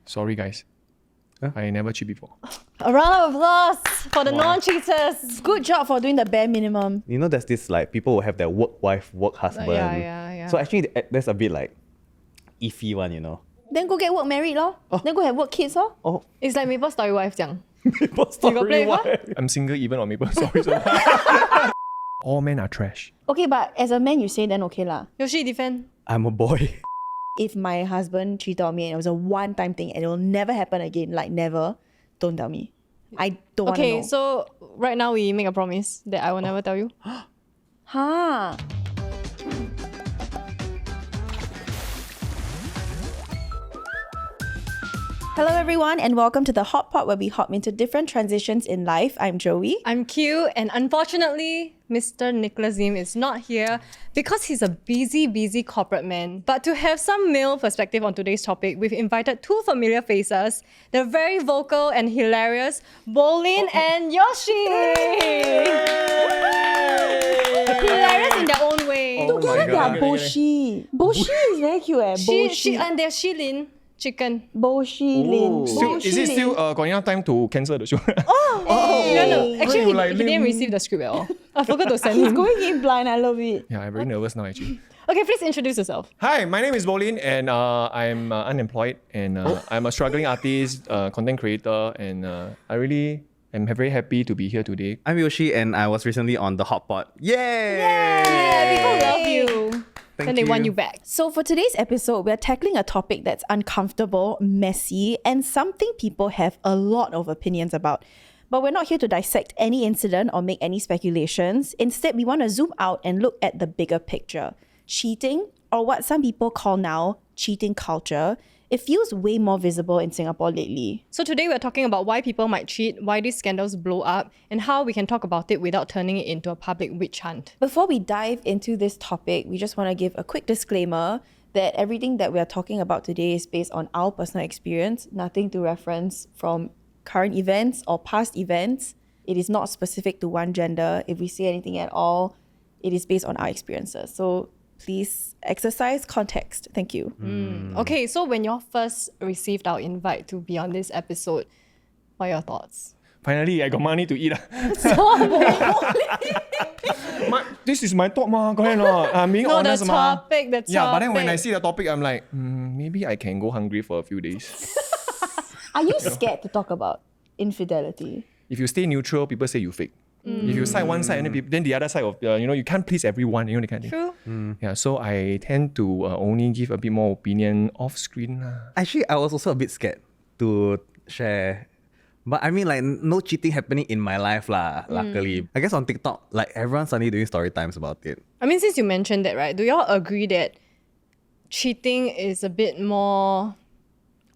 Sorry, guys. I never cheat before. A round of applause for the non-cheaters. Good job for doing the bare minimum. You know, there's this like people will have their work wife, work husband. Yeah. So actually, that's a bit like iffy one, you know. Then go get work married lor. Then go have work kids lor. Oh, It's like Maple Story Wife 这样. Maple Story play wife. I'm single even on Maple Story. So all men are trash. Okay, but as a man you say then okay lah. Yoshi defend. I'm a boy. If my husband cheated on me and it was a one-time thing and it will never happen again, like never, don't tell me. I don't want to know. Okay, so right now we make a promise that I will never tell you. Huh. Hello everyone and welcome to the Hot Pot where we hop into different transitions in life. I'm Joey. I'm Q, and unfortunately, Mr. Nicholas Zim is not here because he's a busy corporate man. But to have some male perspective on today's topic, we've invited two familiar faces. They're very vocal and hilarious, Bolin and Yeoshi. Hilarious in their own way. Together they are Boshi. Boshi is very cute Boshi. And they're Shilin chicken. Boshi Lin. Is it still got enough time to cancel the show? No. Actually, Like he didn't receive the script at all. I forgot to send him. Going in blind, I love it. Yeah, I'm very nervous now actually. Okay, please introduce yourself. Hi, my name is Bolin and I'm unemployed and I'm a struggling artist, content creator, and I really am very happy to be here today. I'm Yeoshi and I was recently on the Hot Pot. Yay! Yeah, people love you. Thank Then they want you. you back. So for today's episode, we're tackling a topic that's uncomfortable, messy, and something people have a lot of opinions about. But we're not here to dissect any incident or make any speculations. Instead, we want to zoom out and look at the bigger picture. Cheating, or what some people call now cheating culture, it feels way more visible in Singapore lately. So today we're talking about why people might cheat, why these scandals blow up, and how we can talk about it without turning it into a public witch hunt. Before we dive into this topic, we just want to give a quick disclaimer that everything that we are talking about today is based on our personal experience, nothing to reference from current events or past events. It is not specific to one gender. If we say anything at all, it is based on our experiences. So please exercise context. Thank you. Okay, so when you first received our invite to be on this episode, what are your thoughts? Finally, I got money to eat. This is my thought, ma. Go ahead, no. I'm being No, honest, the ma. topic. Yeah, but then when I see the topic, I'm like, maybe I can go hungry for a few days. Are you scared to talk about infidelity? If you stay neutral, people say you fake. If you side one side and then the other side of, you can't please everyone, the kind of thing. True. Yeah, so I tend to only give a bit more opinion off screen. Actually, I was also a bit scared to share. But I mean, like, no cheating happening in my life, luckily. I guess on TikTok, like, everyone's suddenly doing story times about it. I mean, since you mentioned that, right, do y'all agree that cheating is a bit more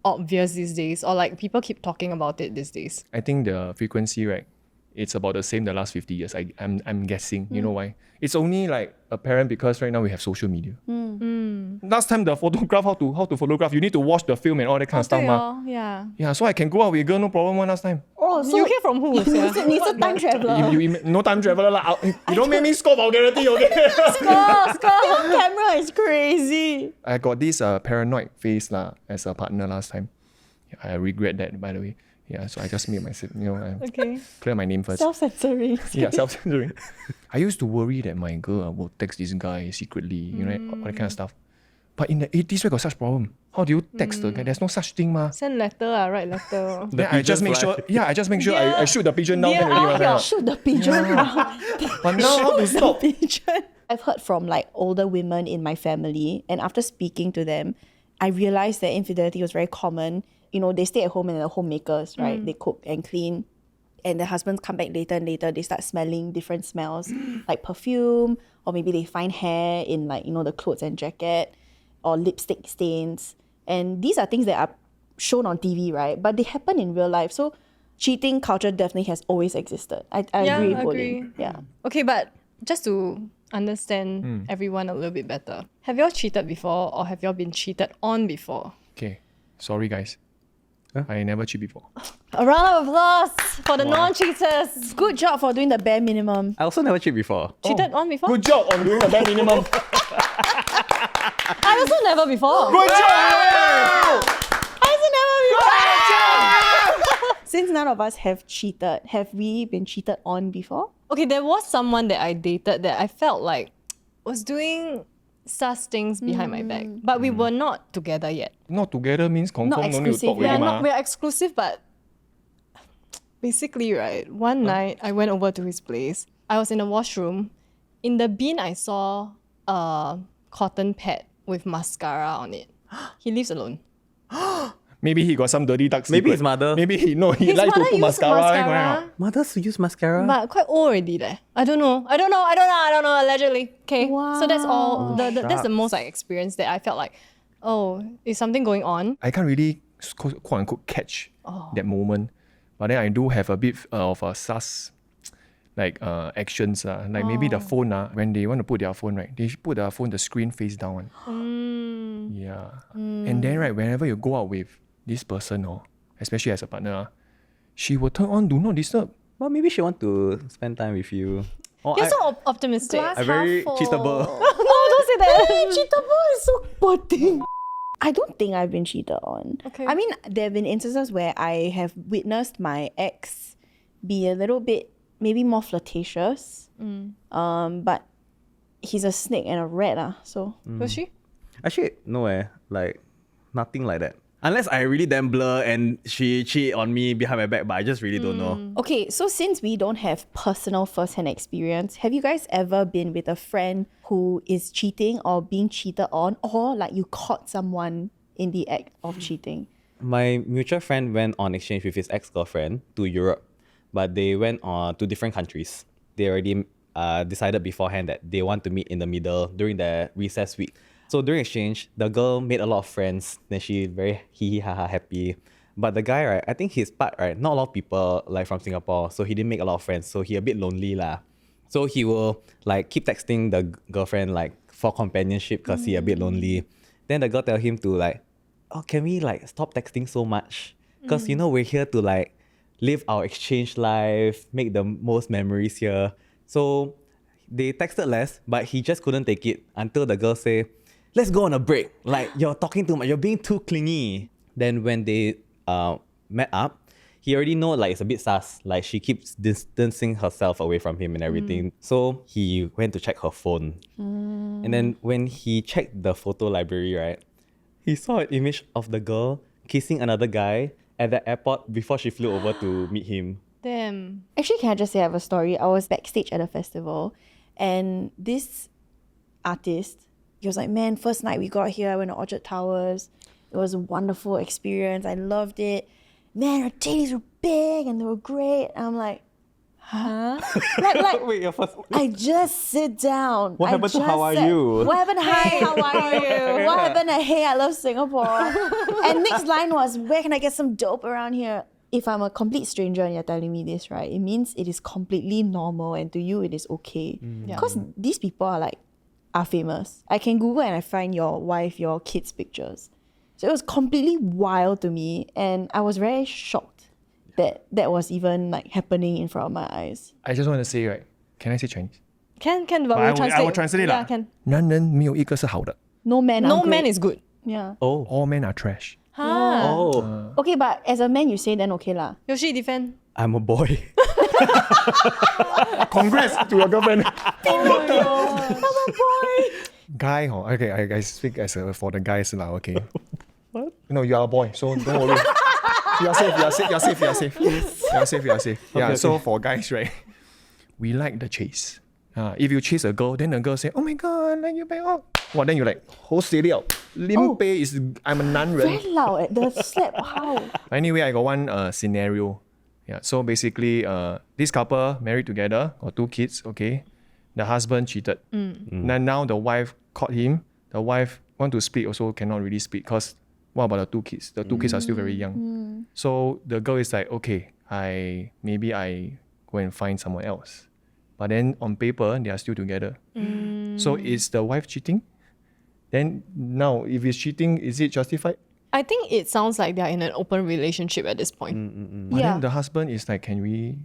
obvious these days, or like people keep talking about it these days? I think the frequency, right, it's about the same the last 50 years. I'm guessing. You know why? It's only like apparent because right now we have social media. Last time the photograph, how to photograph, you need to watch the film and all that kind of stuff. Yeah. Yeah, so I can go out with a girl, no problem one last time. Oh, so You hear from who? sia? 你是 time traveler. You no time traveler lah. You don't make me score vulgarity, okay? On camera is crazy. I got this paranoid face lah as a partner last time. I regret that, by the way. Yeah, so I just made myself, Okay. clear my name first. Self-censoring. Yeah, self-censoring. I used to worry that my girl will text this guy secretly, all that kind of stuff. But in the 80s, where got such problem? How do you text the guy? There's no such thing, ma. Send letter, write letter. Then I just make sure. Yeah, I just make sure I shoot the pigeon down. Yeah. Then already, right? Shoot the pigeon. But now how to stop? I've heard from like older women in my family, and after speaking to them, I realized that infidelity was very common. They stay at home and they're homemakers, right? They cook and clean. And the husbands come back later and later, they start smelling different smells, like perfume, or maybe they find hair in like, the clothes and jacket, or lipstick stains. And these are things that are shown on TV, right? But they happen in real life. So cheating culture definitely has always existed. I agree with Bolin. Yeah. Okay, but just to understand everyone a little bit better, have y'all cheated before, or have y'all been cheated on before? Okay, sorry guys. I never cheat before. A round of applause for the non-cheaters. Good job for doing the bare minimum. I also never cheated before. Cheated on before? Good job on doing the bare minimum. I also never before. Good job! I also never before. none of us have cheated. Have we been cheated on before? Okay, there was someone that I dated that I felt like was doing sus things behind my back, but we were not together yet. Not together means confirm no need to exclusive, talk yeah, already, Yeah, ma. we're exclusive, but basically, right, one night I went over to his place. I was in the washroom. In the bin, I saw a cotton pad with mascara on it. He lives alone. Maybe he got some dirty dark Maybe secret. his mother. Maybe he His like to mother put used mascara. Mothers use mascara. But quite old already leh. I don't know, allegedly. Okay. So that's all. That's the most I experienced that I felt like, oh, is something going on? I can't really quote unquote catch that moment. But then I do have a bit of a sus actions. Like maybe the phone, when they want to put their phone, right, they put their phone, the screen face down. Yeah. And then right, whenever you go out with this person, especially as a partner, she will turn on do not disturb. Well, maybe she want to spend time with you. Oh, You're so optimistic. Glass I'm very half full. cheatable. No, don't say that. Cheatable is so poor. I don't think I've been cheated on. Okay. I mean, there have been instances where I have witnessed my ex be a little bit maybe more flirtatious. But he's a snake and a rat, so. Was she? Actually, no like nothing like that. Unless I really damn blur and she cheat on me behind my back, but I just really don't know. Okay, so since we don't have personal first-hand experience, have you guys ever been with a friend who is cheating or being cheated on, or like you caught someone in the act of cheating? My mutual friend went on exchange with his ex-girlfriend to Europe, but they went to different countries. They already decided beforehand that they want to meet in the middle during the recess week. So during exchange, the girl made a lot of friends. Then she very hee-hee-ha-ha happy. But the guy, right, I think his part, right, not a lot of people like from Singapore, so he didn't make a lot of friends. So he a bit lonely lah. So he will like keep texting the girlfriend like for companionship because he a bit lonely. Then the girl tell him to like, oh, can we like stop texting so much? Because you know we're here to like live our exchange life, make the most memories here. So they texted less, but he just couldn't take it until the girl say, let's go on a break. Like, you're talking too much. You're being too clingy. Then when they met up, he already know like it's a bit sus. Like, she keeps distancing herself away from him and everything. So he went to check her phone. And then when he checked the photo library, right, he saw an image of the girl kissing another guy at the airport before she flew over to meet him. Damn. Actually, can I just say I have a story? I was backstage at a festival, and this artist, he was like, man, first night we got here, I went to Orchard Towers. It was a wonderful experience. I loved it. Man, our titties were big and they were great. And I'm like, huh? like, Wait, your first... I just sit down. What happened to how are you? What happened to hi, how are you? What happened to hey, I love Singapore? And next line was, where can I get some dope around here? If I'm a complete stranger and you're telling me this, right, it means it is completely normal and to you it is okay. Because these people are famous. I can Google and I find your wife, your kids' pictures. So it was completely wild to me, and I was very shocked that that was even like happening in front of my eyes. I just want to say, right, can I say Chinese? Can, but I we'll translate. will translate Yeah, 啦。 can. 男人没有一个是好的 No man No are man great. is good. Yeah. Oh. All men are trash. Huh. Oh. Okay, but as a man you say then okay lah. Yoshi, defend. I'm a boy. Congrats to your girlfriend. I'm a boy. Guy, okay, I speak as for the guys lah. Okay. What? No, you are a boy, so don't worry. You are safe. Yeah. So for guys, right, we like the chase. If you chase a girl, then the girl say, "Oh my god, like you back up." Well, then you like, "Hold steady out." Lim Pei is I'm a 男人. Very loud at the slap. How? Anyway, I got one scenario. Yeah, so basically, this couple married together, got 2 kids. Okay, the husband cheated. Now the wife caught him. The wife want to split, also cannot really split because what about the 2 kids? The 2 kids are still very young. So the girl is like, okay, I go and find someone else. But then on paper, they are still together. So is the wife cheating? Then now, if it's cheating, is it justified? I think it sounds like they're in an open relationship at this point. But Yeah. then the husband is like, can we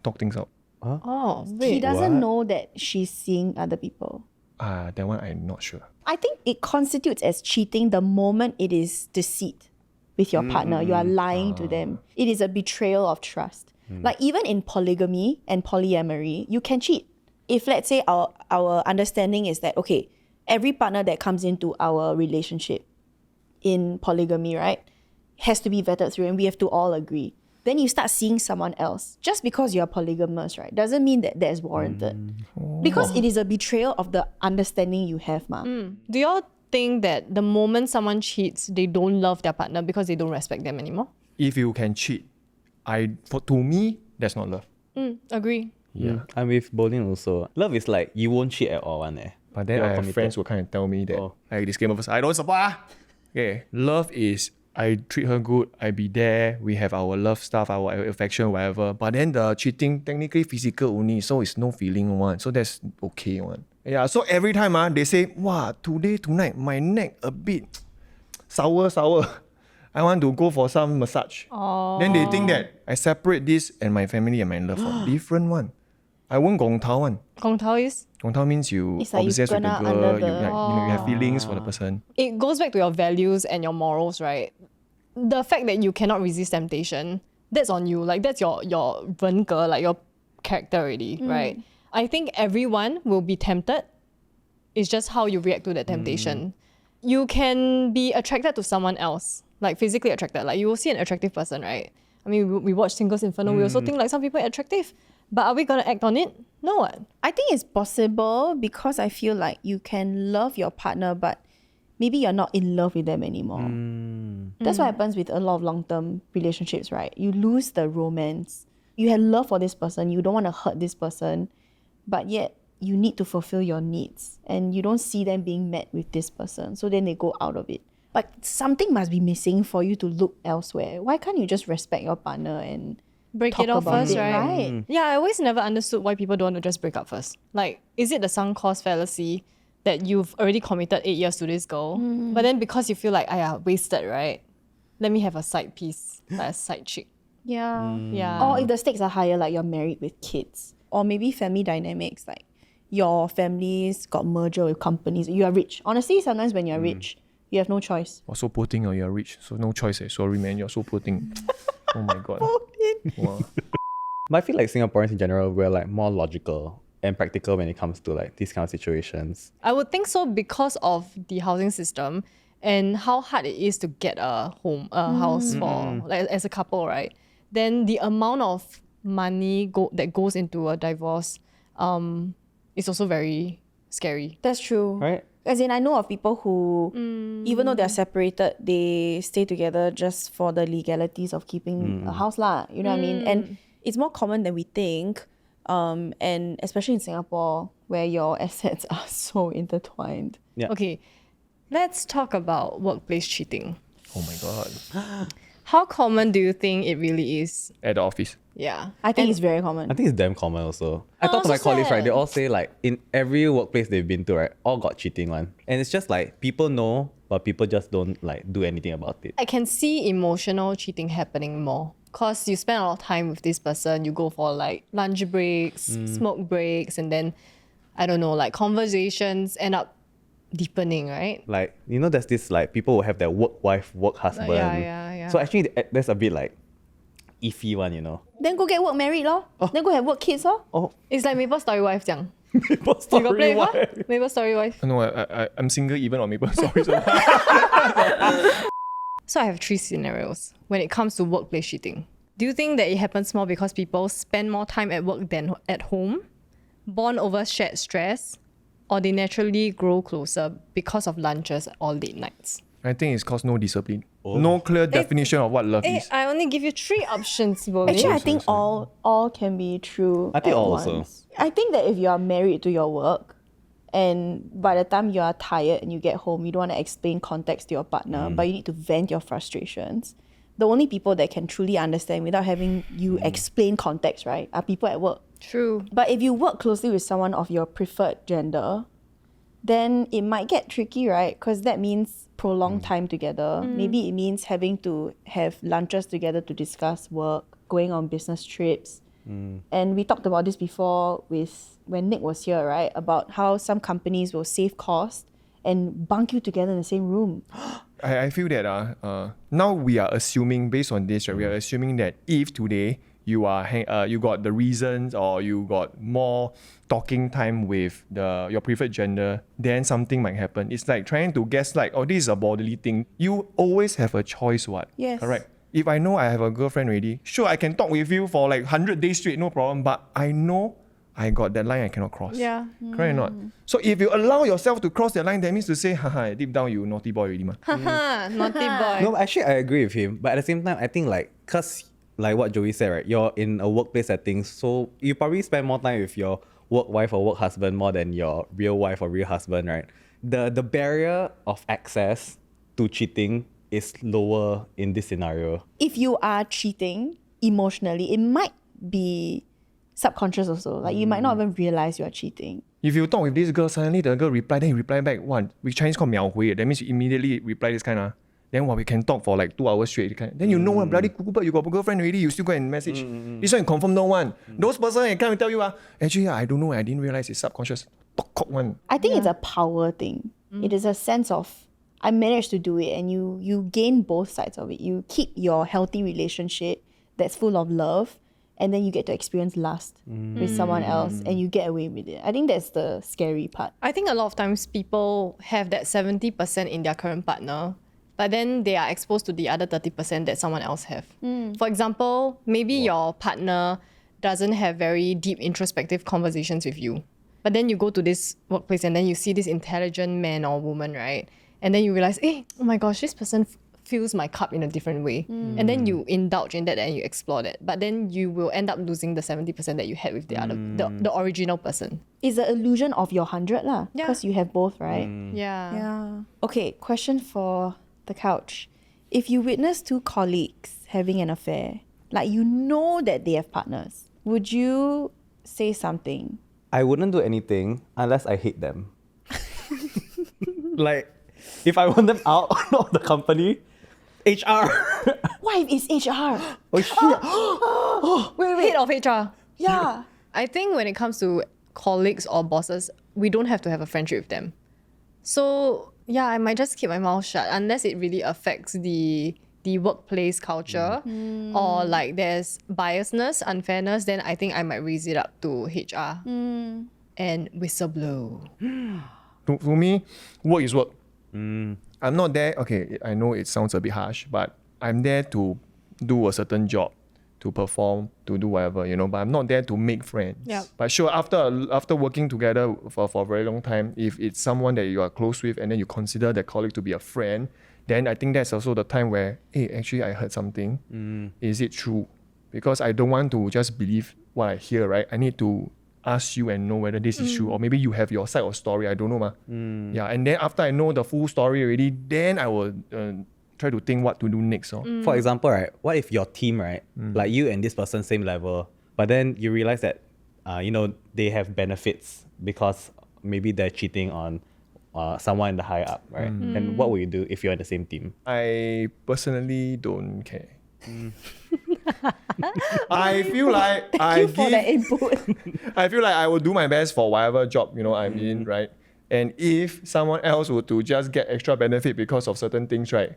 talk things out? Oh, He wait. doesn't know that she's seeing other people. That one I'm not sure. I think it constitutes as cheating the moment it is deceit. with your partner. You are lying to them. It is a betrayal of trust. Like even in polygamy and polyamory, you can cheat. If let's say our understanding is that, okay, every partner that comes into our relationship in polygamy, right, has to be vetted through and we have to all agree. Then you start seeing someone else. Just because you're polygamous, right, doesn't mean that is warranted. Because it is a betrayal of the understanding you have, ma. Do y'all think that the moment someone cheats, they don't love their partner because they don't respect them anymore? If you can cheat, to me, that's not love. Agree. Yeah. I'm with Bolin also. Love is like you won't cheat at all, one. But then You're I have committed. friends who kind of tell me that, like disclaimer first, I don't support. Okay, love is I treat her good, I be there, we have our love stuff, our affection, whatever. But then the cheating, technically physical only, so it's no feeling one. So that's okay one. Yeah, so every time they say, wow, tonight, my neck a bit sour. I want to go for some massage. Then they think that I separate this and my family and my love one. Different one. I won't gong tao one. Gong Tao is? Gong tao means you It's like you obsessed with the kena girl, under you, the- you have feelings for the person. It goes back to your values and your morals, right? The fact that you cannot resist temptation, that's on you. Like that's your 人格, like your character already, right? I think everyone will be tempted. It's just how you react to that temptation. You can be attracted to someone else, like physically attracted. Like you will see an attractive person, right? I mean, we watch Singles Inferno. We also think like some people are attractive. But are we going to act on it? No one. I think it's possible because I feel like you can love your partner, but maybe you're not in love with them anymore. That's what happens with a lot of long-term relationships, right? You lose the romance. You have love for this person. You don't want to hurt this person, but yet you need to fulfill your needs and you don't see them being met with this person. So then they go out of it. But something must be missing for you to look elsewhere. Why can't you just respect your partner and Break talk it off about first, it, right? Yeah, I always never understood why people don't want to just break up first. Like, is it the sunk cost fallacy that you've already committed 8 years to this girl, but then because you feel like, wasted, right? Let me have a side piece, like a side chick. Yeah. Yeah. Or if the stakes are higher, like you're married with kids. Or maybe family dynamics, like your families got merger with companies. You are rich. Honestly, sometimes when you're rich, you have no choice. Wow, so poor thing, you're rich. So no choice. Sorry, man, you're so poor thing. Oh my god. Wow. But I feel like Singaporeans in general, we're like more logical and practical when it comes to like these kind of situations. I would think so because of the housing system and how hard it is to get a home, a house for like as a couple, right? Then the amount of money that goes into a divorce is also very scary. That's true. Right? As in, I know of people who, even though they're separated, they stay together just for the legalities of keeping a house lah. You know what I mean? And it's more common than we think. And especially in Singapore, where your assets are so intertwined. Yeah. Okay, let's talk about workplace cheating. Oh my god. How common do you think it really is? At the office. Yeah. I think it's very common. I think it's damn common also. I talk to my so colleagues, right? They sad. all say like in every workplace they've been to, right, all got cheating one. And it's just like people know, but people just don't like do anything about it. I can see emotional cheating happening more because you spend a lot of time with this person. You go for like lunch breaks, smoke breaks, and then I don't know, like conversations end up deepening, right? Like, you know, there's this like people will have their work wife, work husband. yeah. So actually that's a bit like iffy one, you know. Then go get work married lor. Then go have work kids lor. Oh, It's like Maple Story Wife 这样. Maple You Story got play wife. before? Maple Story Wife. No, I'm single even on Maple Story. So So I have 3 scenarios when it comes to workplace cheating. Do you think that it happens more because people spend more time at work than at home, bond over shared stress, or they naturally grow closer because of lunches or late nights? I think it's cause no discipline. No clear definition of what love is. I only give you 3 options, Bolin. Actually, I think all can be true. I think at all once. also. I think that if you are married to your work, and by the time you are tired and you get home, you don't want to explain context to your partner, but you need to vent your frustrations. The only people that can truly understand without having you explain context, right, are people at work. True. But if you work closely with someone of your preferred gender, then it might get tricky, right? Because that means prolonged time together. Maybe it means having to have lunches together to discuss work, going on business trips. And we talked about this before with when Nick was here, right? About how some companies will save cost and bunk you together in the same room. I feel that now we are assuming based on this, right? We are assuming that if today you you got the reasons or you got more talking time with your preferred gender, then something might happen. It's like trying to guess like, oh, this is a bodily thing. You always have a choice, what? Yes. Correct. If I know I have a girlfriend already, sure, I can talk with you for like 100 days straight, no problem. But I know I got that line I cannot cross. Yeah. Correct or not? So if you allow yourself to cross that line, that means to say, haha, deep down you naughty boy already, ma. Haha, naughty boy. No, actually, I agree with him. But at the same time, I think like, cause like what Joey said, right? You're in a workplace setting, so you probably spend more time with your work wife or work husband more than your real wife or real husband, right? The barrier of access to cheating is lower in this scenario. If you are cheating emotionally, it might be subconscious also. Like you might not even realize you are cheating. If you talk with this girl, suddenly the girl reply, then you reply back, what? With Chinese called 秒回. That means you immediately reply this kind of. Then we can talk for like 2 hours straight. Then you know what, bloody cuckoo, but you got a girlfriend already, you still go and message. This one you confirm no one. Those person can come and tell you, actually, I don't know, I didn't realize it's subconscious. Talk one. I think it's a power thing. It is a sense of, I managed to do it, and you gain both sides of it. You keep your healthy relationship that's full of love, and then you get to experience lust with someone else, and you get away with it. I think that's the scary part. I think a lot of times people have that 70% in their current partner, but then they are exposed to the other 30% that someone else have. For example, maybe your partner doesn't have very deep introspective conversations with you, but then you go to this workplace and then you see this intelligent man or woman, right? And then you realize, hey, oh my gosh, this person fills my cup in a different way. And then you indulge in that and you explore that. But then you will end up losing the 70% that you had with the other, the original person. It's the illusion of your 100 lah, Yeah. because you have both, right? Yeah. Okay, question for the couch. If you witness 2 colleagues having an affair, like you know that they have partners, would you say something? I wouldn't do anything unless I hate them. Like, if I want them out of the company, HR. Why if it's HR? Oh shit. Wait. Head of HR. Yeah. I think when it comes to colleagues or bosses, we don't have to have a friendship with them. So yeah, I might just keep my mouth shut unless it really affects the workplace culture or like there's biasness, unfairness, then I think I might raise it up to HR and whistleblow. For me, work is work. I'm not there, okay, I know it sounds a bit harsh, but I'm there to do a certain job, to perform, to do whatever, but I'm not there to make friends. Yep. But sure, after working together for a very long time, if it's someone that you are close with and then you consider that colleague to be a friend, then I think that's also the time where, hey, actually I heard something. Is it true? Because I don't want to just believe what I hear, right? I need to ask you and know whether this is true, or maybe you have your side of story, I don't know. Yeah, and then after I know the full story already, then I will try to think what to do next. For example, right, what if your team, right, like you and this person same level, but then you realize that, they have benefits because maybe they're cheating on someone in the high up, right? And what will you do if you're in the same team? I personally don't care. I feel like For that input. I feel like I will do my best for whatever job I'm in, right? And if someone else were to just get extra benefit because of certain things, right?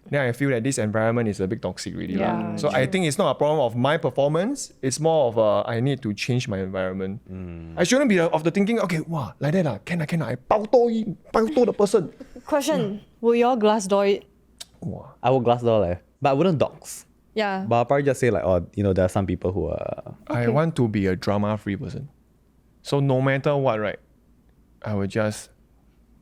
Then I feel that this environment is a bit toxic really. Yeah, So I think it's not a problem of my performance, it's more of I need to change my environment. I shouldn't be of the thinking, okay, wow, like that can I 包多the person. Question, will you all glass door it? Wow. I will glass door, but I wouldn't dox. Yeah. But I'll probably just say there are some people who are... I want to be a drama-free person. So no matter what, right, I will just...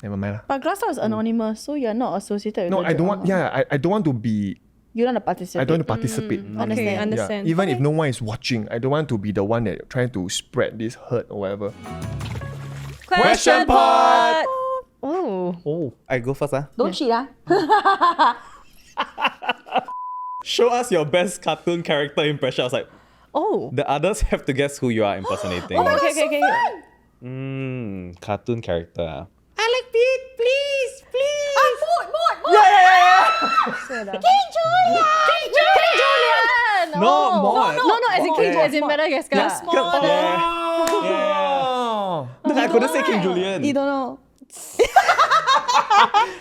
Never mind lah. But Glassdoor is anonymous, so you're not associated with No, the I don't want... drama. Yeah, I don't want to be... You don't want to participate. I don't want to participate. Understand. Okay, Yeah. understand. Even if no one is watching, I don't want to be the one that trying to spread this hurt or whatever. Question part! Oh. I go first. Don't cheat, Show us your best cartoon character impression. I was like, Oh. the others have to guess who you are impersonating. Okay. Cartoon character. I like Pete, please. Mood. King Julian! No, Oh. Maud. No, as in King, Yeah. as in Madagascar. Yeah. Look, I couldn't say King Julian. You don't know.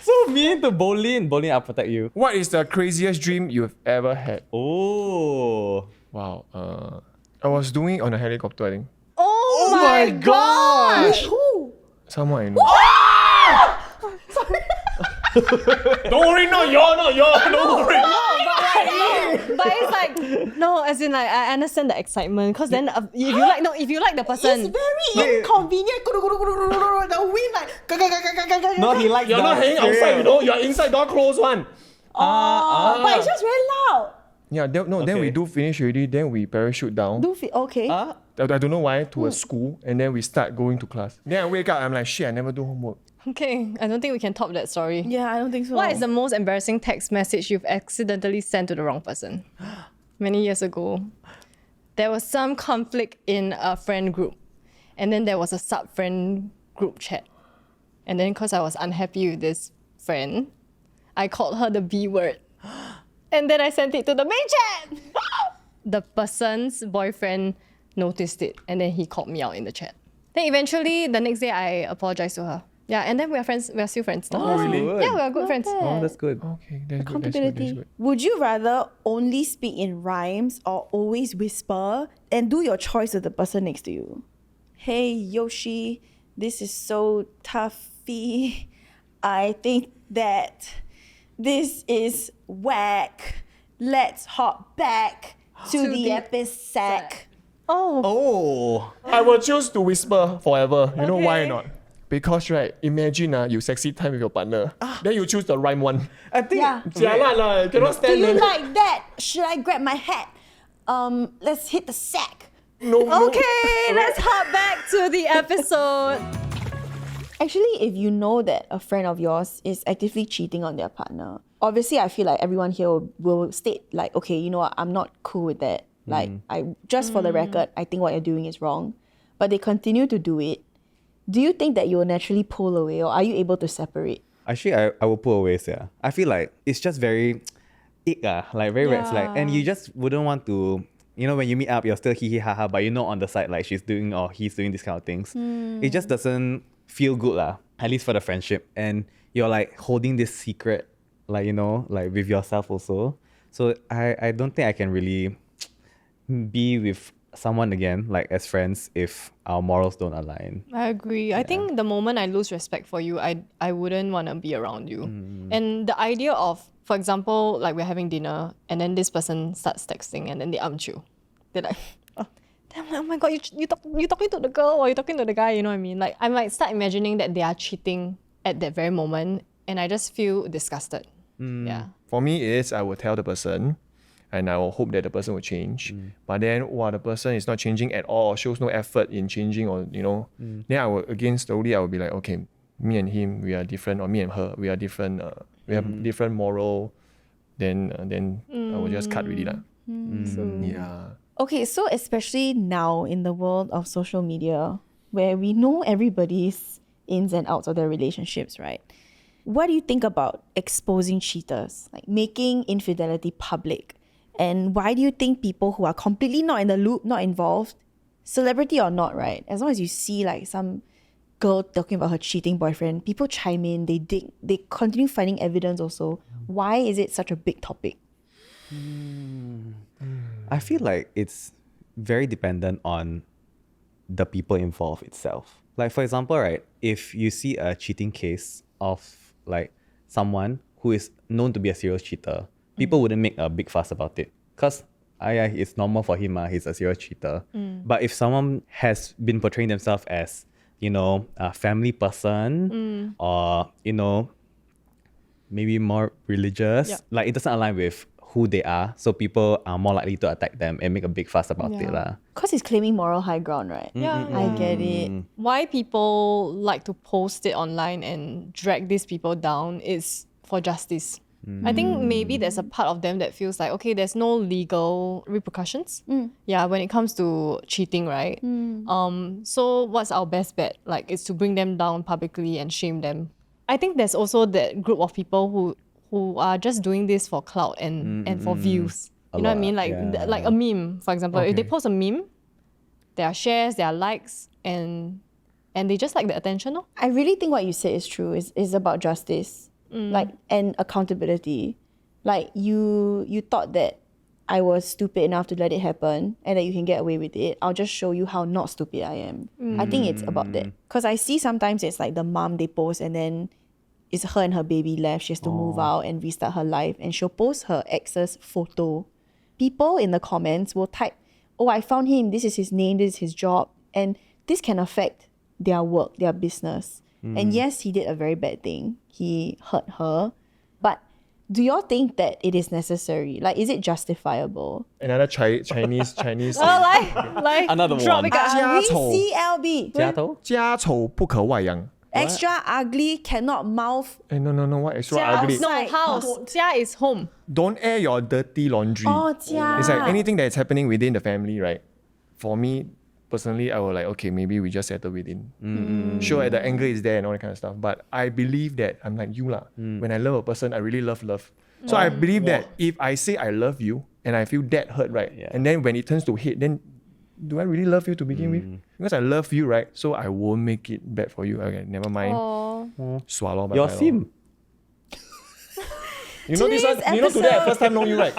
So mean to Bolin. Bolin, I'll protect you. What is the craziest dream you've ever had? Oh. Wow. I was doing it on a helicopter, I think. Oh, my gosh! Who? Someone I know. Don't worry, not you. Don't worry. But it's like, no, as in like, I understand the excitement. Because then if you like the person. It's very inconvenient. The wind like. No, he likes You're not hanging outside, You're inside, door closed one. But it's just very loud. Yeah, then we do finish already. Then we parachute down. Okay. I don't know why, to a school. And then we start going to class. Then I wake up, I'm like, shit, I never do homework. Okay, I don't think we can top that story. Yeah, I don't think so. What is the most embarrassing text message you've accidentally sent to the wrong person? Many years ago, there was some conflict in a friend group. And then there was a sub-friend group chat. And then because I was unhappy with this friend, I called her the B word. And then I sent it to the main chat. The person's boyfriend noticed it. And then he called me out in the chat. Then eventually, the next day, I apologized to her. Yeah, and then we are friends. We are still friends now. Oh, really? Yeah, we are good friends. Oh, that's good. Okay, that's good. Accountability. Would you rather only speak in rhymes or always whisper and do your choice with the person next to you? Hey, Yeoshi, this is so toughy. I think that this is whack. Let's hop back to the episode. Oh. I will choose to whisper forever. You know why not? Because imagine you sexy time with your partner. Then you choose the rhyme one. I think. Yeah. Jialat lah, cannot Do stand you it. like that? Should I grab my hat? Let's hit the sack. No. Okay, let's hop back to the episode. Actually, if you know that a friend of yours is actively cheating on their partner, obviously I feel like everyone here will state like, okay, you know what, I'm not cool with that. Like, for the record, I think what you're doing is wrong. But they continue to do it. Do you think that you will naturally pull away, or are you able to separate? Actually, I will pull away, yeah. I feel like it's just very ick, like very red flag. And you just wouldn't want to, when you meet up, you're still hee hee ha ha, but on the side, like she's doing or he's doing these kind of things. It just doesn't feel good, at least for the friendship. And you're like holding this secret, like, like with yourself also. So I don't think I can really be with someone again, like as friends, if our morals don't align. I agree. I think the moment I lose respect for you, I wouldn't want to be around you. And the idea of, for example, like we're having dinner and then this person starts texting and then they you. They're like, then I'm like, oh my god, you talking to the girl or you talking to the guy, you know what I mean? Like I might start imagining that they are cheating at that very moment and I just feel disgusted. Yeah. For me, I will tell the person and I will hope that the person will change. But then, the person is not changing at all, shows no effort in changing, or then I will slowly I will be like, okay, me and him, we are different, or me and her, we are different. We have different moral. Then I will just cut really lah. Yeah. Okay, so especially now in the world of social media, where we know everybody's ins and outs of their relationships, right? What do you think about exposing cheaters, like making infidelity public? And why do you think people who are completely not in the loop, not involved, celebrity or not, right? As long as you see like some girl talking about her cheating boyfriend, people chime in, they dig, they continue finding evidence also. Why is it such a big topic? I feel like it's very dependent on the people involved itself. Like for example, right, if you see a cheating case of like someone who is known to be a serial cheater, people wouldn't make a big fuss about it because it's normal for him, he's a serial cheater. But if someone has been portraying themselves as, a family person or, maybe more religious, like it doesn't align with who they are. So people are more likely to attack them and make a big fuss about it. Because he's claiming moral high ground, right? Yeah. I get it. Why people like to post it online and drag these people down is for justice. I think maybe there's a part of them that feels like, okay, there's no legal repercussions. Yeah, when it comes to cheating, right? So what's our best bet? Like, it's to bring them down publicly and shame them. I think there's also that group of people who are just doing this for clout and for views. You know what I mean? Like like a meme, for example. If they post a meme, there are shares, there are likes, and and they just like the attention. No? I really think what you said is true. Is about justice, like, and accountability. Like you thought that I was stupid enough to let it happen and that you can get away with it. I'll just show you how not stupid I am. I think it's about that. Because I see sometimes it's like the mom they post and then it's her and her baby left. She has to move out and restart her life. And she'll post her ex's photo. People in the comments will type, oh, I found him. This is his name. This is his job. And this can affect their work, their business. And yes, he did a very bad thing. He hurt her. But do y'all think that it is necessary? Like, is it justifiable? Another Chinese. Like Another drop one. it out. CLB. 家头?家丑不可外扬. Extra ugly, cannot mouth. No, what extra 家 ugly? No, house. 家 is home. Don't air your dirty laundry. Oh, 家. It's like anything that's happening within the family, right? For me, personally, I will like, okay, maybe we just settle within. Sure, the anger is there and all that kind of stuff. But I believe that I'm like you lah. When I love a person, I really love. So I believe that if I say I love you and I feel that hurt, right? Yeah. And then when it turns to hate, then do I really love you to begin with? Because I love you, right? So I won't make it bad for you. Okay, never mind. Swallow. Your bye-bye lor. sim. You know this one? Today's You know today I episode- first time know you, right?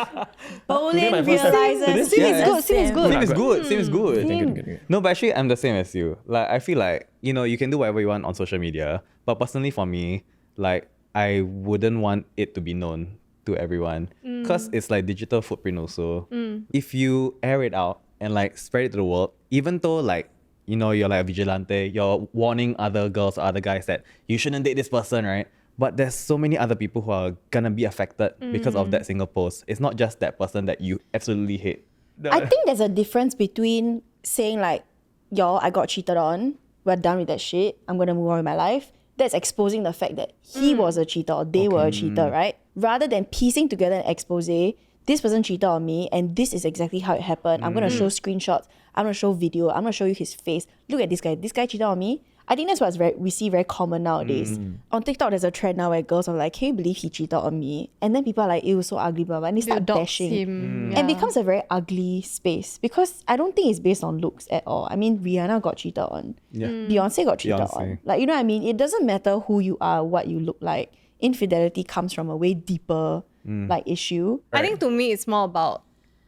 Bolin my first time. realizes Sim is he good, sim is good. Sim is good. Sim is good. Good. No, but actually, I'm the same as you. Like, I feel like, you know, you can do whatever you want on social media. But personally, for me, like, I wouldn't want it to be known to everyone. Because it's like digital footprint also. If you air it out and like spread it to the world, even though like, you know, you're like a vigilante, you're warning other girls or other guys that you shouldn't date this person, right? But there's so many other people who are gonna be affected because of that single post. It's not just that person that you absolutely hate. I think there's a difference between saying like, y'all, I got cheated on. We're done with that shit. I'm going to move on with my life. That's exposing the fact that he was a cheater or they were a cheater, right? Rather than piecing together an expose, this person cheated on me and this is exactly how it happened. I'm going to show screenshots. I'm going to show video. I'm going to show you his face. Look at this guy. This guy cheated on me. I think that's what's we see very common nowadays. On TikTok, there's a trend now where girls are like, can you believe he cheated on me? And then people are like, it was so ugly, blah, blah, and they start dox bashing. him. And it becomes a very ugly space because I don't think it's based on looks at all. I mean, Rihanna got cheated on. Yeah. Beyonce got cheated Beyonce. on. Like, you know what I mean? It doesn't matter who you are, what you look like. Infidelity comes from a way deeper like issue. I think to me, it's more about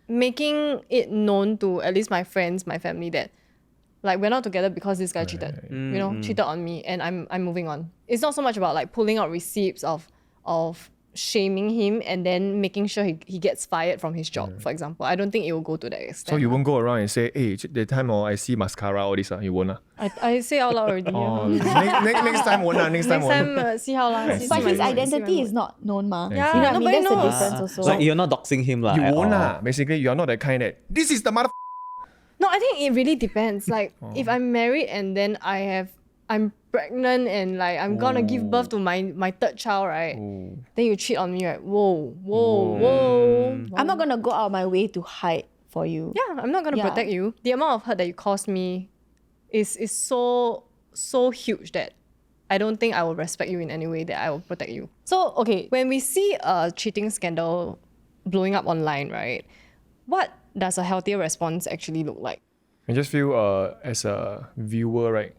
making it known to at least my friends, my family that like we're not together because this guy cheated, you know, cheated on me, and I'm moving on. It's not so much about like pulling out receipts of shaming him and then making sure he gets fired from his job, for example. I don't think it will go to that extent. So you won't go around and say, hey, the time I see mascara, all this, you won't. I say out loud already. Next time won't. Next time Next won't. time, see how lah. see But my his mood, see identity my is mood. not known, ma. Yeah, you know what I mean? nobody That's the knows. difference also. Like, you're not doxing him lah. You at won't. all. Basically, you're not the kind that, this is the mother. No, I think it really depends. Like if I'm married and then I'm pregnant and like I'm gonna give birth to my third child, right? Then you cheat on me, right? Whoa. I'm not going to go out of my way to hide for you. Yeah, I'm not gonna Yeah. protect you. The amount of hurt that you caused me is so huge that I don't think I will respect you in any way that I will protect you. So okay, when we see a cheating scandal blowing up online, right? What does a healthier response actually look like? I just feel as a viewer, right?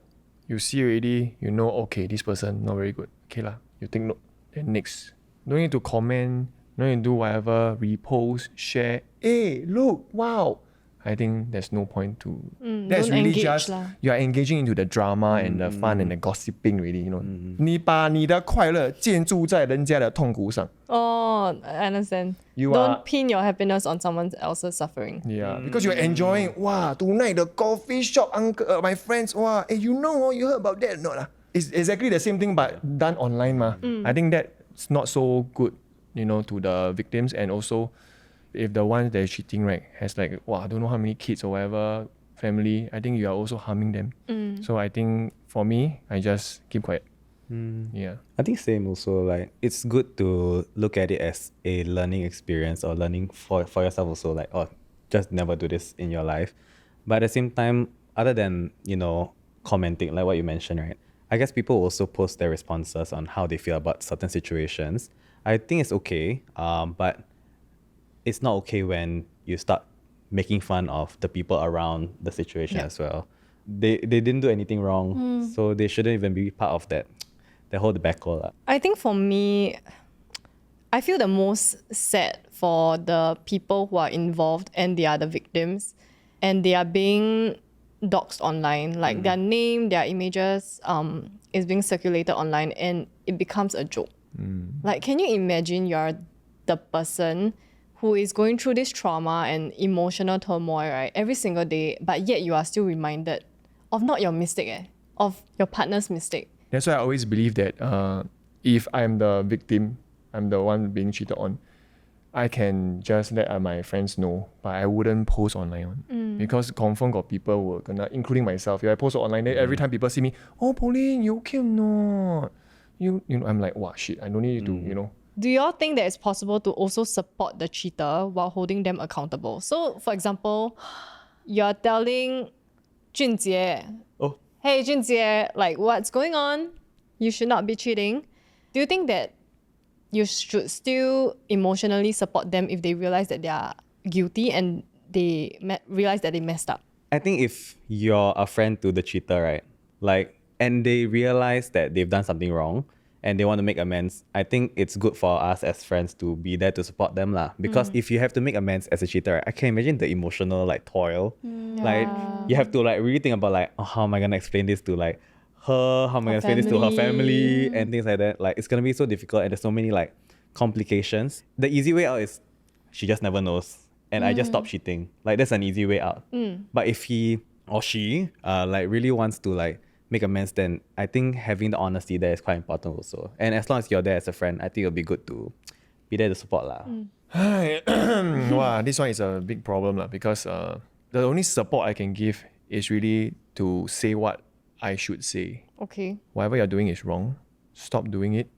You see already, you know, okay, this person not very good. Okay lah, you take note. Then next, no need to comment, no need to do whatever, repost, share. Hey, look, wow. I think there's no point to. That's don't really engage just lah. you are engaging into the drama and the fun and the gossiping, really. You know, 你把你的快乐建筑在人家的痛苦上。 Oh, I understand. You don't are- pin your happiness on someone else's suffering. Yeah, because you're enjoying. Wow, tonight the coffee shop uncle, my friends. Wow, hey, you know, you heard about that or not? It's exactly the same thing, but done online, ma. I think that's not so good, you know, to the victims, and also, if the one that is cheating, right, has like, wow, I don't know how many kids or whatever family. I think you are also harming them. So I think for me, I just keep quiet. Yeah. I think same also, like it's good to look at it as a learning experience or learning for yourself also, like, oh, just never do this in your life. But at the same time, other than, you know, commenting, like what you mentioned, right? I guess people also post their responses on how they feel about certain situations. I think it's okay, but it's not okay when you start making fun of the people around the situation as well. they didn't do anything wrong, so they shouldn't even be part of that whole debacle lah. I think for me, I feel the most sad for the people who are involved and they are the victims and they are being doxed online. Like their name, their images is being circulated online and it becomes a joke. Like, can you imagine you're the person who is going through this trauma and emotional turmoil, right, every single day, but yet you are still reminded of not your mistake, of your partner's mistake. That's why I always believe that if I'm the victim, I'm the one being cheated on, I can just let my friends know, but I wouldn't post online because confirm got people who gonna, including myself. If I post online, then every time people see me, oh Bolin, you okay or not? You know, I'm like, wow, shit, I don't need to, you know. Do you all think that it's possible to also support the cheater while holding them accountable? So, for example, you're telling Junjie, Oh. hey Junjie, like what's going on? You should not be cheating. Do you think that you should still emotionally support them if they realize that they are guilty and they realize that they messed up? I think if you're a friend to the cheater, right, like, and they realize that they've done something wrong and they want to make amends, I think it's good for us as friends to be there to support them lah. Because if you have to make amends as a cheater, right, I can imagine the emotional like toil. Like you have to like really think about like, oh, how am I gonna explain this to like her? How am I gonna explain this to her family and things like that? Like it's gonna be so difficult and there's so many like complications. The easy way out is she just never knows and I just stop cheating. Like that's an easy way out. But if he or she like really wants to like make amends, then I think having the honesty there is quite important also. And as long as you're there as a friend, I think it'll be good to be there to support lah. Wow, this one is a big problem lah, because the only support I can give is really to say what I should say. Okay. Whatever you're doing is wrong. Stop doing it.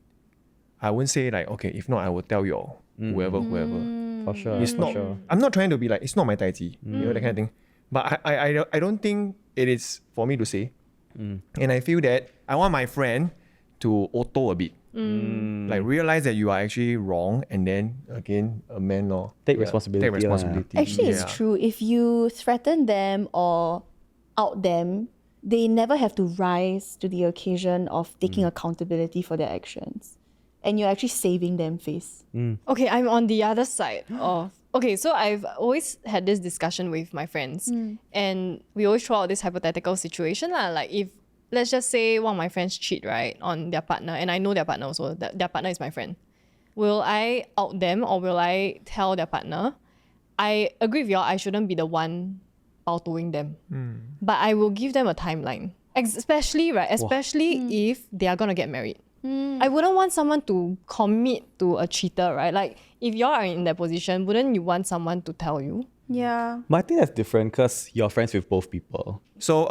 I wouldn't say like, okay, if not, I will tell your whoever. For sure. It's not. I'm not trying to be like, it's not my tai chi, you know, that kind of thing. But I don't think it is for me to say. And I feel that I want my friend to auto a bit. Like realize that you are actually wrong and then again amend or Take responsibility Take responsibility. Actually, it's true. If you threaten them or out them, they never have to rise to the occasion of taking accountability for their actions. And you're actually saving them face. Okay, I'm on the other side of... Okay, so I've always had this discussion with my friends and we always throw out this hypothetical situation lah. Like if, let's just say one of my friends cheat, right, on their partner and I know their partner also, their partner is my friend. Will I out them or will I tell their partner? I agree with y'all, I shouldn't be the one baotoing them. But I will give them a timeline. Especially, right, if they are gonna get married. I wouldn't want someone to commit to a cheater, right? Like, if you are in that position, wouldn't you want someone to tell you? Yeah. But I think that's different because you're friends with both people. So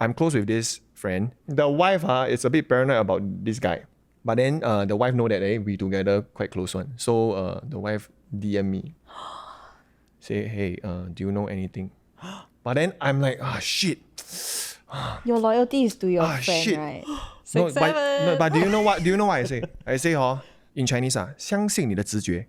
I'm close with this friend. The wife is a bit paranoid about this guy. But then the wife know that we together quite close one. So the wife DM me. Say, hey, do you know anything? But then I'm like, shit. Your loyalty is to your friend, shit. right? But do you know what I say? I say in Chinese 相信你的直觉.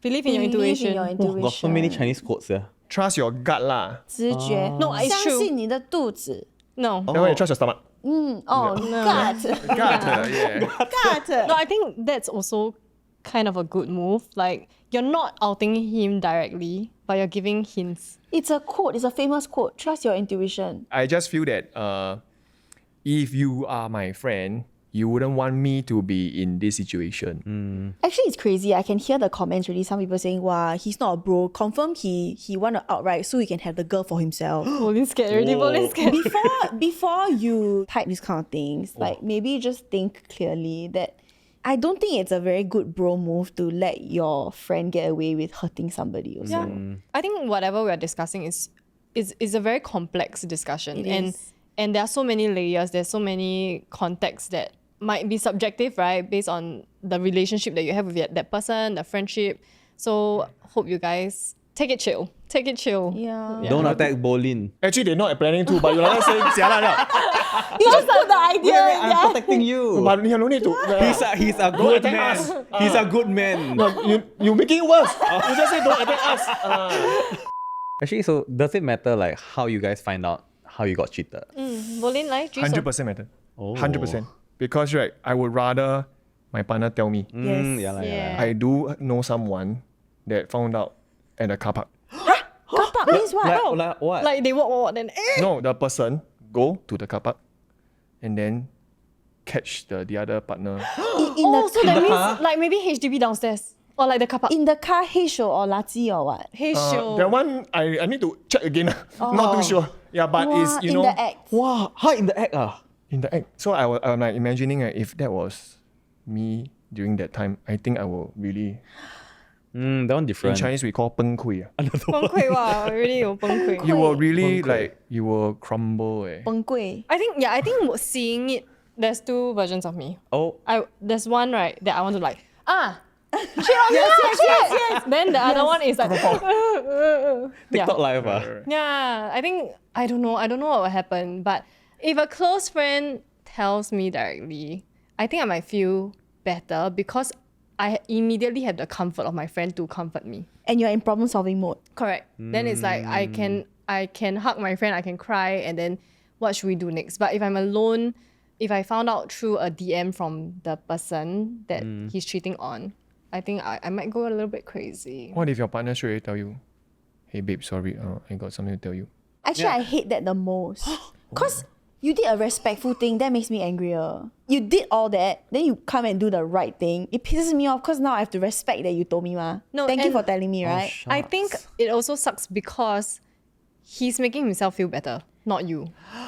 Believe in your Believe in intuition. your intuition. Got so many Chinese quotes, yeah. Trust your gut lah. 直觉. No, it's true. 相信你的肚子. No. Then why you trust your stomach? Gut. Gut, yeah. Gut. No, I think that's also kind of a good move. Like, you're not outing him directly, but you're giving hints. It's a quote. It's a famous quote. Trust your intuition. I just feel that if you are my friend, you wouldn't want me to be in this situation. Actually, it's crazy. I can hear the comments really. Some people saying, wow, he's not a bro. Confirm he want to outright so he can have the girl for himself. Bolin scared already, Bolin scared. Before you type these kind of things, like maybe just think clearly that I don't think it's a very good bro move to let your friend get away with hurting somebody also. Yeah. I think whatever we're discussing is a very complex discussion. It is. And there are so many layers, there's so many contexts that might be subjective, right? Based on the relationship that you have with that person, the friendship. So hope you guys take it chill. Take it chill. Yeah. Don't attack Bolin. Actually, they're not planning to, but you're like saying, You just put the idea. I'm protecting you. but you no need to. He's a good attack man. us. He's a good man. No, you making it worse. You just say don't attack us. Actually, so does it matter like how you guys find out how you got cheated. Bolin, like, 100% matter. Oh. 100%. Because right, I would rather my partner tell me. Yes. Yeah, Yeah. I do know someone that found out at the car park. Car park means what? Like what? Like they walk, then No, the person go to the car park and then catch the other partner. In the so that means like maybe HDB downstairs or like the car park. in the car, hey show or lazi or what? Hey, show. That one I need to check again. Not too sure. Yeah, but Wow, it's in the act. Wow, how in the act in the act. So I'm like imagining if that was me during that time, I think I will really. that one In different. Chinese we call 崩溃. 崩溃 wow, really 有崩溃. You will really like you will crumble. Eh. 崩溃. I think seeing it, there's two versions of me. Oh, There's one right that I want to like cheat on yes. Then the other one is like TikTok live Yeah, I don't know what will happen. But if a close friend tells me directly, I think I might feel better because I immediately have the comfort of my friend to comfort me. And you're in problem solving mode. Correct. Then it's like I can hug my friend, I can cry, and then what should we do next? But if I'm alone, if I found out through a DM from the person that he's cheating on, I think I might go a little bit crazy. What if your partner straight away tell you, hey babe, sorry, I got something to tell you. Actually, I hate that the most. Because you did a respectful thing, that makes me angrier. You did all that, then you come and do the right thing. It pisses me off because now I have to respect that you told me, ma. No, Thank you and- for telling me, right? I think it also sucks because he's making himself feel better, not you.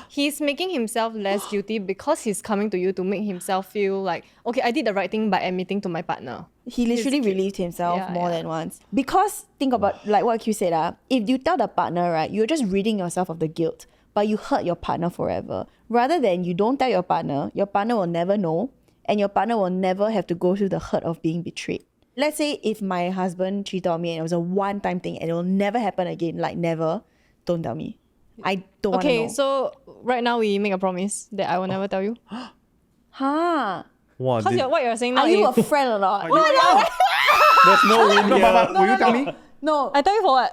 He's making himself less guilty because he's coming to you to make himself feel like, okay, I did the right thing by admitting to my partner. He literally relieved himself Yeah, more yeah. than once. Because think about like what Q said, if you tell the partner, right, you're just ridding yourself of the guilt, but you hurt your partner forever. Rather than you don't tell your partner will never know, and your partner will never have to go through the hurt of being betrayed. Let's say if my husband cheated on me and it was a one-time thing and it will never happen again, like never, don't tell me. I don't want to know. Okay, so right now we make a promise that I will never tell you. Huh? wow, Because what you're saying now Are you is... a friend or not? there's no win No, here. but will you tell me? No. I tell you for what?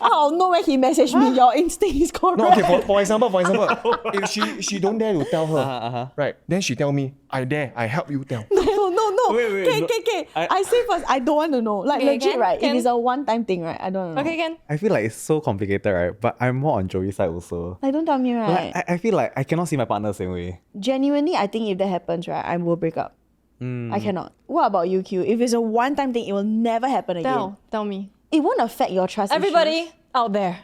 I'll know when he messaged me. Your instinct is correct. No, okay, for example, if she don't dare to tell her, right, then she tell me, I dare, I help you tell. No. Wait, no. Okay. I say first, I don't want to know. Like, Okay, legit, can- right? can- If it's a one-time thing, right? I don't know. Okay, Ken. I feel like it's so complicated, right? But I'm more on Joey's side also. Like, don't tell me, right? Like, I feel like I cannot see my partner the same way. Genuinely, I think if that happens, right, I will break up. I cannot. What about you, Q? If it's a one-time thing, it will never happen again. Tell me. It won't affect your trust Everybody issues. out there,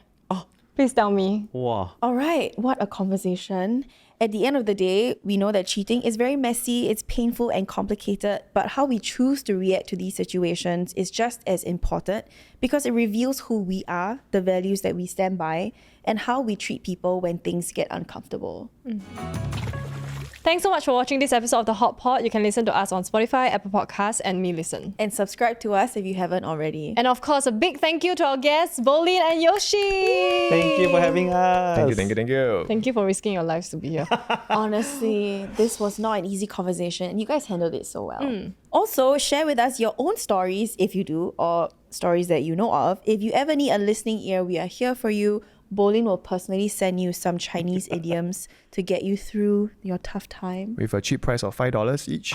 please tell me. Wow. All right, what a conversation. At the end of the day, we know that cheating is very messy, it's painful and complicated, but how we choose to react to these situations is just as important because it reveals who we are, the values that we stand by, and how we treat people when things get uncomfortable. Thanks so much for watching this episode of The Hot Pot. You can listen to us on Spotify, Apple Podcasts, and Me Listen. And subscribe to us if you haven't already. And of course, a big thank you to our guests, Bolin and Yoshi. Thank you for having us. Thank you. Thank you for risking your lives to be here. Honestly, this was not an easy conversation and you guys handled it so well. Also, share with us your own stories if you do, or stories that you know of. If you ever need a listening ear, we are here for you. Bolin will personally send you some Chinese idioms to get you through your tough time. With a cheap price of $5 each.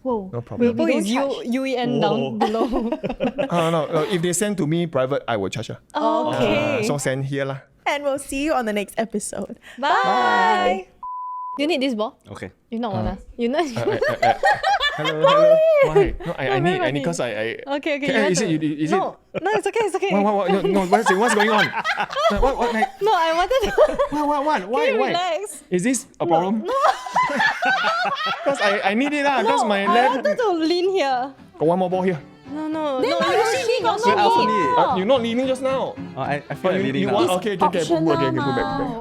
Whoa. No problem. Put his don't charge. UEN down below. No, if they send to me private, I will charge her. Okay. So send here lah. And we'll see you on the next episode. Bye. Do you need this ball? Okay. You not want us. You not. Hello. Why? No, I need funny. because I. Okay. Okay, you have is to- it? Is no, it's okay. It's okay. What? No, what's going on? What? Like, No, I wanted to. what? Can you Why? relax? Is this a problem? Because I need it lah. Because my I left wanted to lean here. got one more ball here. No. Then why Yoshi Yoshi got got no I also ball. need it. You're not leaning just now. I feel like leading You now. want? Okay. Put back. Optional Put back. now.